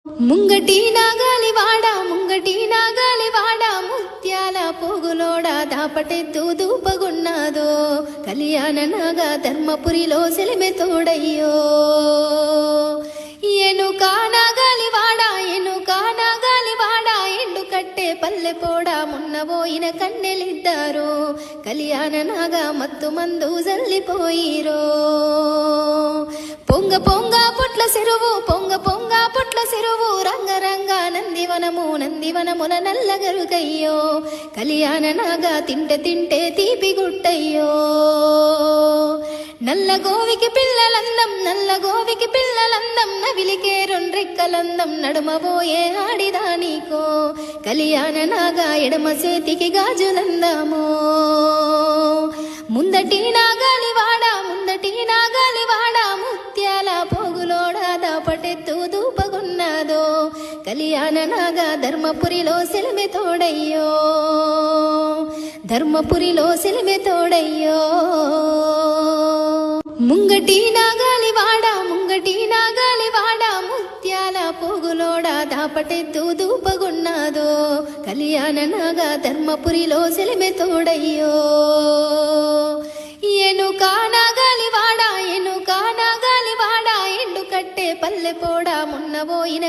ముంగటి నాగాలివాడ ముత్యాల పోగులోడా దాపటెత్తు దూపగున్నాదో కళ్యాణ నాగా ధర్మపురిలో సెలిమె తోడయ్యో ఎనుకా నాగాలివాడ ఎండు కట్టే పల్లె పోడా మున్నబోయిన కన్నెలిద్దారు కళ్యాణ నాగా మత్తు మందు జల్లిపోయిరో పొంగ పొంగ పొట్ల చెరువు రంగ నందివనముల నల్లగరుగయ్యో కళ్యాణ నాగా తింటే తీపి గుట్టయ్యో నల్ల గోవికి పిల్లలందం నవిలికే రొండ్రెక్కలందం నడుమబోయే ఆడిదానికో కళ్యాణ నాగా ఎడమ చేతికి గాజులందామో ముందటి నాగాలివాడ ముత్యాల పోగులోడా దాపటెత్తు దూపగున్నాదో కళ్యాణ నాగా ధర్మపురిలో సెలిమె తోడయ్యో ముంగటి నాగాలివాడ ముత్యాల పోగులోడా దాపటెత్తు దూపగున్నాదో కళ్యాణ నాగా ధర్మపురిలో సెలిమె తోడయ్యో ఎనుకా నాగాలివాడ ఎండు కట్టే పల్లె పోడా మున్నబోయిన